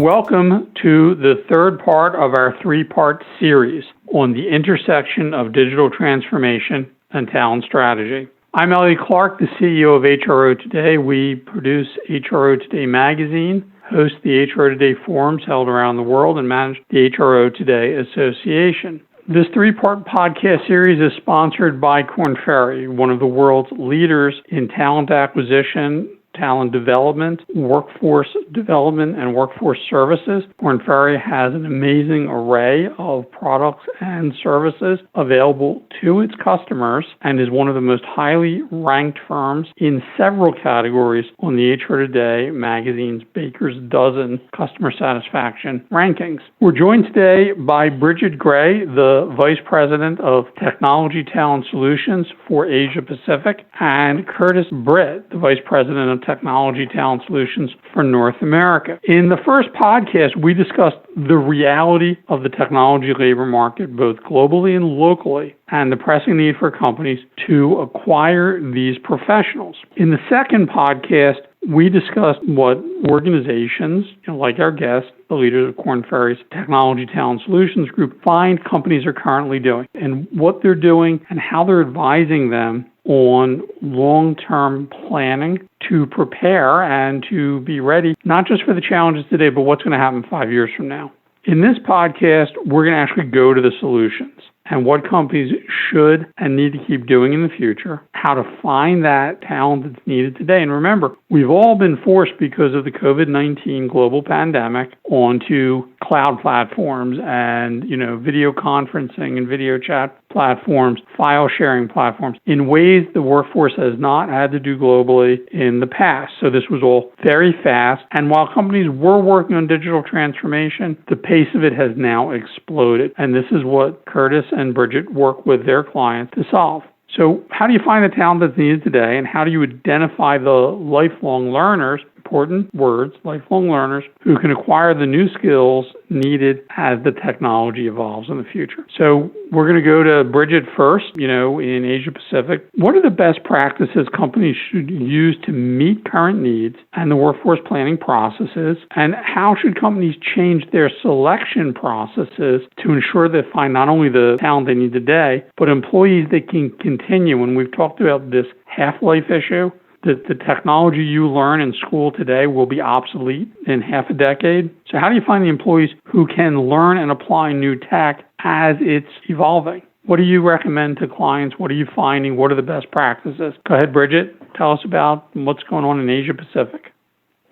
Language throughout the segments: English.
welcome to the third part of our three-part series on the intersection of digital transformation and talent strategy. I'm Elliot Clark, the CEO of HRO Today. We produce HRO Today magazine, host the HRO Today forums held around the world, and manage the HRO Today Association. This three-part podcast series is sponsored by Korn Ferry, one of the world's leaders in talent acquisition, talent development, workforce development, and workforce services. Korn Ferry has an amazing array of products and services available to its customers and is one of the most highly ranked firms in several categories on the HRO Today magazine's Baker's Dozen customer satisfaction rankings. We're joined today by Bridget Gray, the Vice President of Technology Talent Solutions for Asia Pacific, and Curtis Britt, the Vice President of Technology Talent Solutions for North America. In the first podcast, we discussed the reality of the technology labor market, both globally and locally, and the pressing need for companies to acquire these professionals. In the second podcast, we discussed what organizations, like our guest, the leaders of Korn Ferry's Technology Talent Solutions Group, find companies are currently doing and what they're doing and how they're advising them on long-term planning to prepare and to be ready, not just for the challenges today, but what's going to happen 5 years from now. In this podcast, we're going to actually go to the solutions and what companies should and need to keep doing in the future, how to find that talent that's needed today. And remember, we've all been forced because of the COVID-19 global pandemic onto cloud platforms and, video conferencing and video chat platforms, file sharing platforms in ways the workforce has not had to do globally in the past. So this was all very fast. And while companies were working on digital transformation, the pace of it has now exploded. And this is what Curtis and Bridget work with their clients to solve. So how do you find the talent that's needed today, and how do you identify the lifelong learners, important words, lifelong learners, who can acquire the new skills needed as the technology evolves in the future? So we're going to go to Bridget first, in Asia Pacific. What are the best practices companies should use to meet current needs and the workforce planning processes? And how should companies change their selection processes to ensure they find not only the talent they need today, but employees that can continue? And we've talked about this half-life issue, that the technology you learn in school today will be obsolete in half a decade. So how do you find the employees who can learn and apply new tech as it's evolving? What do you recommend to clients? What are you finding? What are the best practices? Go ahead, Bridget. Tell us about what's going on in Asia Pacific.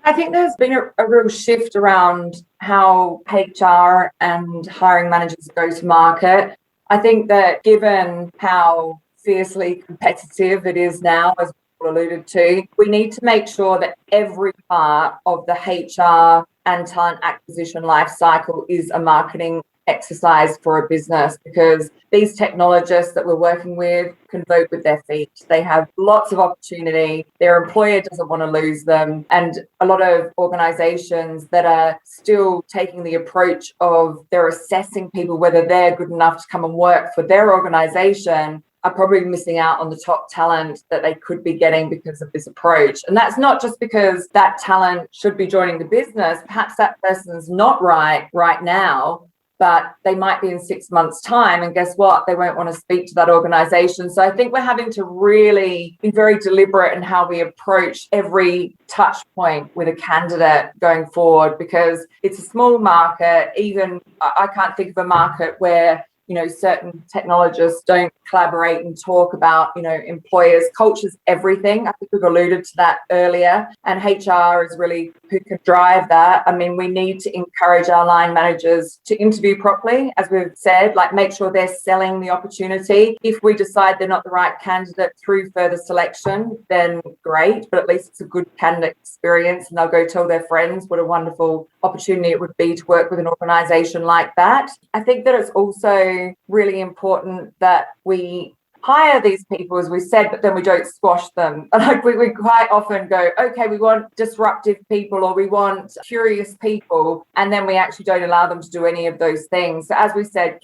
I think there's been a real shift around how HR and hiring managers go to market. I think that given how fiercely competitive it is now, as alluded to, we need to make sure that every part of the HR and talent acquisition life cycle is a marketing exercise for a business, because these technologists that we're working with can vote with their feet. They have lots of opportunity. Their employer doesn't want to lose them. And a lot of organizations that are still taking the approach of they're assessing people whether they're good enough to come and work for their organization are probably missing out on the top talent that they could be getting because of this approach. And that's not just because that talent should be joining the business. Perhaps that person's not right now, but they might be in 6 months' time. And guess what? They won't want to speak to that organization. So I think we're having to really be very deliberate in how we approach every touch point with a candidate going forward, because it's a small market. Even I can't think of a market where certain technologists don't collaborate and talk about, employers. Culture's everything. I think we've alluded to that earlier. And HR is really who can drive that. I mean, we need to encourage our line managers to interview properly, as we've said, make sure they're selling the opportunity. If we decide they're not the right candidate through further selection, then great, but at least it's a good candidate experience and they'll go tell their friends what a wonderful opportunity it would be to work with an organization like that. I think that it's also really important that we hire these people, as we said, but then we don't squash them. Like we quite often go, okay, we want disruptive people or we want curious people, and then we actually don't allow them to do any of those things. So as we said,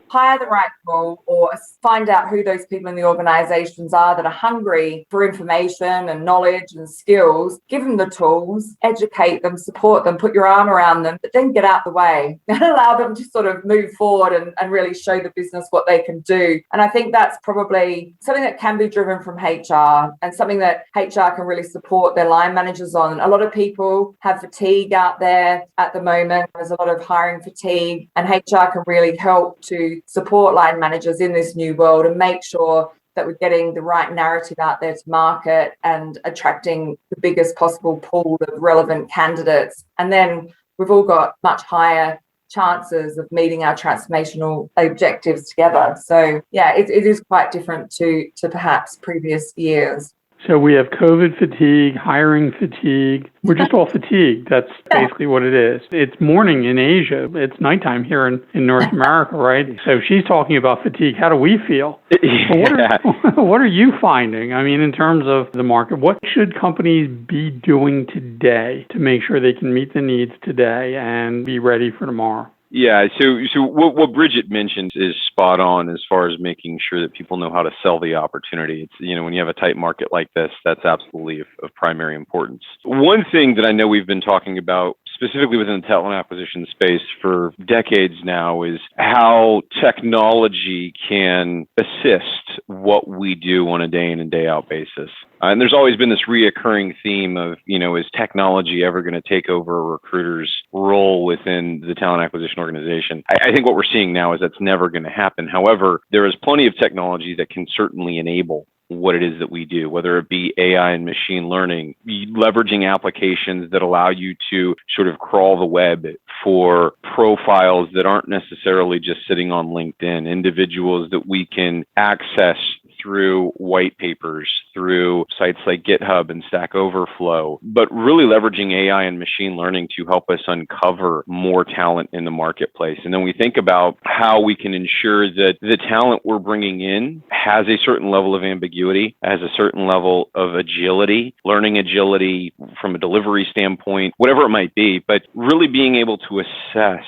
hire the right people or find out who those people in the organizations are that are hungry for information and knowledge and skills. Give them the tools, educate them, support them, put your arm around them, but then get out the way and allow them to sort of move forward and really show the business what they can do. And I think that's probably something that can be driven from HR and something that HR can really support their line managers on. A lot of people have fatigue out there at the moment. There's a lot of hiring fatigue, and HR can really help to support line managers in this new world and make sure that we're getting the right narrative out there to market and attracting the biggest possible pool of relevant candidates. And then we've all got much higher chances of meeting our transformational objectives together. So yeah, it is quite different to perhaps previous years. So we have COVID fatigue, hiring fatigue. We're just all fatigued. That's basically what it is. It's morning in Asia. It's nighttime here in North America, right? So she's talking about fatigue. How do we feel? What are you finding? I mean, in terms of the market, what should companies be doing today to make sure they can meet the needs today and be ready for tomorrow? Yeah, so what Bridget mentioned is spot on as far as making sure that people know how to sell the opportunity. It's, when you have a tight market like this, that's absolutely of primary importance. One thing that I know we've been talking about specifically within the talent acquisition space for decades now is how technology can assist what we do on a day in and day out basis. And there's always been this reoccurring theme of, is technology ever going to take over a recruiter's role within the talent acquisition organization? I think what we're seeing now is that's never going to happen. However, there is plenty of technology that can certainly enable what it is that we do, whether it be AI and machine learning, leveraging applications that allow you to sort of crawl the web for profiles that aren't necessarily just sitting on LinkedIn, individuals that we can access through white papers, through sites like GitHub and Stack Overflow, but really leveraging AI and machine learning to help us uncover more talent in the marketplace. And then we think about how we can ensure that the talent we're bringing in has a certain level of ambiguity, has a certain level of agility, learning agility from a delivery standpoint, whatever it might be, but really being able to assess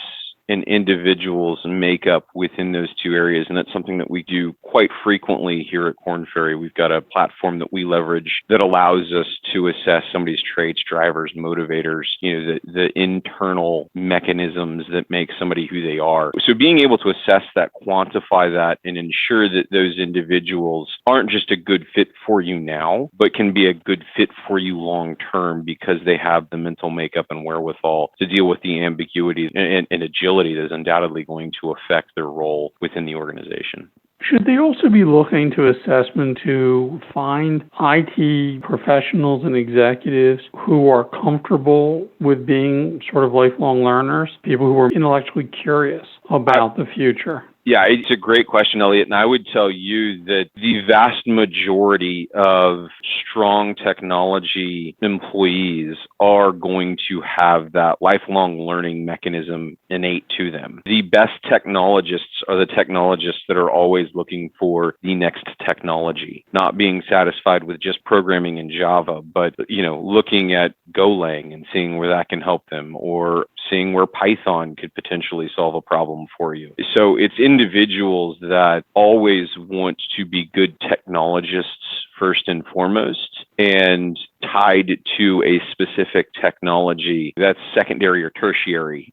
an individual's makeup within those two areas. And that's something that we do quite frequently here at Korn Ferry. We've got a platform that we leverage that allows us to assess somebody's traits, drivers, motivators, the internal mechanisms that make somebody who they are. So being able to assess that, quantify that, and ensure that those individuals aren't just a good fit for you now, but can be a good fit for you long term because they have the mental makeup and wherewithal to deal with the ambiguity and agility that is undoubtedly going to affect their role within the organization. Should they also be looking to assessment to find IT professionals and executives who are comfortable with being sort of lifelong learners, people who are intellectually curious about the future? Yeah, it's a great question, Elliot. And I would tell you that the vast majority of strong technology employees are going to have that lifelong learning mechanism innate to them. The best technologists are the technologists that are always looking for the next technology, not being satisfied with just programming in Java, but, looking at Golang and seeing where that can help them, or seeing where Python could potentially solve a problem for you. So it's individuals that always want to be good technologists first and foremost, and tied to a specific technology that's secondary or tertiary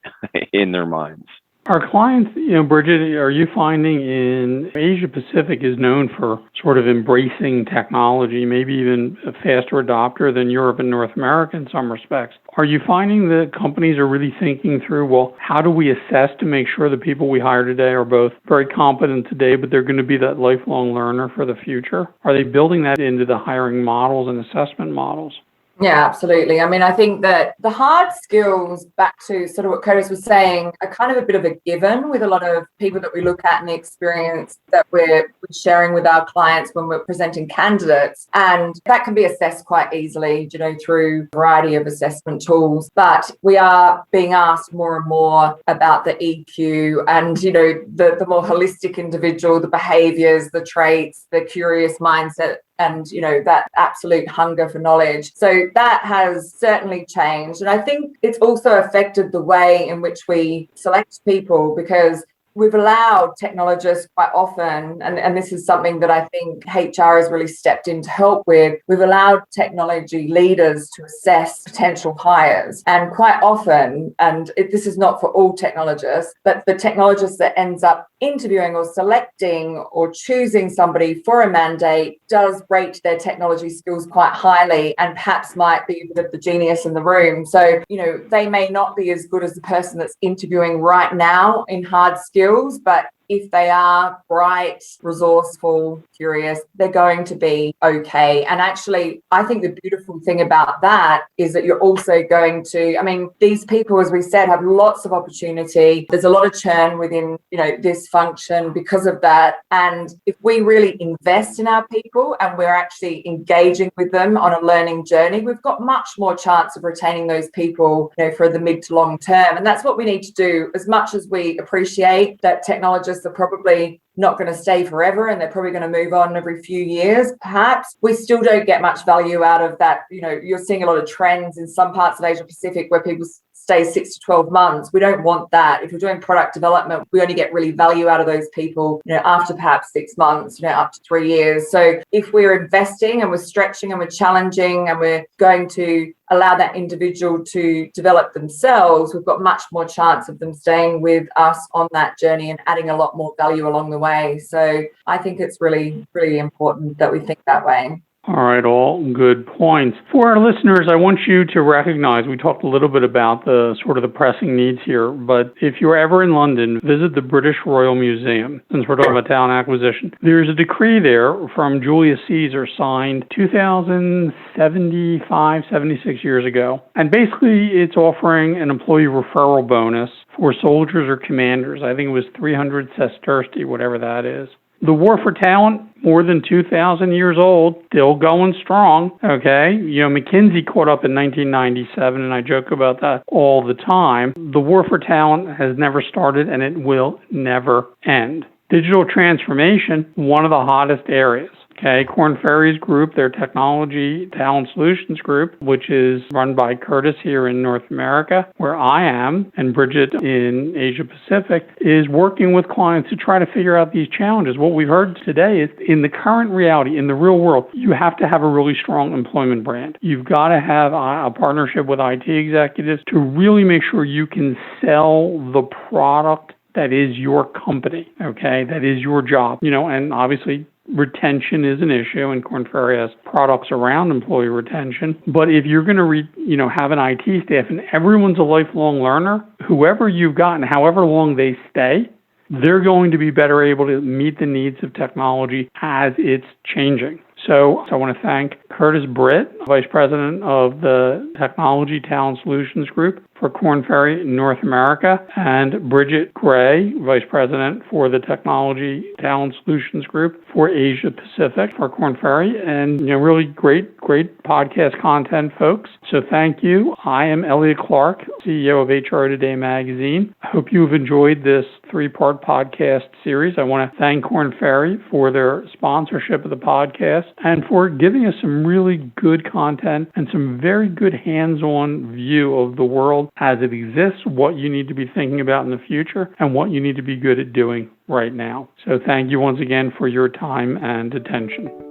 in their minds. Our clients, Bridget, are you finding in Asia Pacific is known for sort of embracing technology, maybe even a faster adopter than Europe and North America in some respects. Are you finding that companies are really thinking through, well, how do we assess to make sure the people we hire today are both very competent today, but they're going to be that lifelong learner for the future? Are they building that into the hiring models and assessment models? Yeah, absolutely. I mean, I think that the hard skills, back to sort of what Curtis was saying, are kind of a bit of a given with a lot of people that we look at and the experience that we're sharing with our clients when we're presenting candidates. And that can be assessed quite easily, through a variety of assessment tools. But we are being asked more and more about the EQ and, the more holistic individual, the behaviors, the traits, the curious mindset, and that absolute hunger for knowledge. So that has certainly changed, and I think it's also affected the way in which we select people, because we've allowed technologists quite often, and this is something that I think HR has really stepped in to help with. We've allowed technology leaders to assess potential hires, and quite often, and this is not for all technologists, but the technologist that ends up interviewing or selecting or choosing somebody for a mandate does rate their technology skills quite highly and perhaps might be the genius in the room. So, they may not be as good as the person that's interviewing right now in hard skills, but if they are bright, resourceful, curious, they're going to be okay. And actually, I think the beautiful thing about that is that you're also going to, these people, as we said, have lots of opportunity. There's a lot of churn within, this function because of that. And if we really invest in our people and we're actually engaging with them on a learning journey, we've got much more chance of retaining those people, for the mid to long term. And that's what we need to do. As much as we appreciate that technologists are probably not going to stay forever and they're probably going to move on every few years, perhaps, we still don't get much value out of that. You're seeing a lot of trends in some parts of Asia Pacific where people stay 6 to 12 months. We don't want that. If we're doing product development, we only get really value out of those people, after perhaps 6 months, up to 3 years. So if we're investing and we're stretching and we're challenging and we're going to allow that individual to develop themselves, we've got much more chance of them staying with us on that journey and adding a lot more value along the way. So I think it's really, really important that we think that way. All right, all good points. For our listeners, I want you to recognize, we talked a little bit about the sort of the pressing needs here, but if you're ever in London, visit the British Royal Museum, since we're talking about talent acquisition. There's a decree there from Julius Caesar signed 2075, 76 years ago. And basically, it's offering an employee referral bonus for soldiers or commanders. I think it was 300 sesterces, whatever that is. The war for talent, more than 2,000 years old, still going strong, okay? McKinsey caught up in 1997, and I joke about that all the time. The war for talent has never started, and it will never end. Digital transformation, one of the hottest areas. Okay, Korn Ferry's group, their Technology Talent Solutions group, which is run by Curtis here in North America, where I am, and Bridget in Asia Pacific, is working with clients to try to figure out these challenges. What we've heard today is in the current reality, in the real world, you have to have a really strong employment brand. You've got to have a partnership with IT executives to really make sure you can sell the product that is your company, okay, that is your job, and obviously retention is an issue, and Korn Ferry has products around employee retention. But if you're going to, have an IT staff and everyone's a lifelong learner, whoever you've got and however long they stay, they're going to be better able to meet the needs of technology as it's changing. So I want to thank Curtis Britt, Vice President of the Technology Talent Solutions Group for Korn Ferry North America, and Bridget Gray, Vice President for the Technology Talent Solutions Group for Asia Pacific for Korn Ferry. And, really great podcast content, folks. So thank you. I am Elliot Clark, CEO of HRO Today magazine. I hope you've enjoyed this 3-part podcast series. I want to thank Korn Ferry for their sponsorship of the podcast and for giving us some really good content and some very good hands-on view of the world as it exists, what you need to be thinking about in the future, and what you need to be good at doing right now. So thank you once again for your time and attention.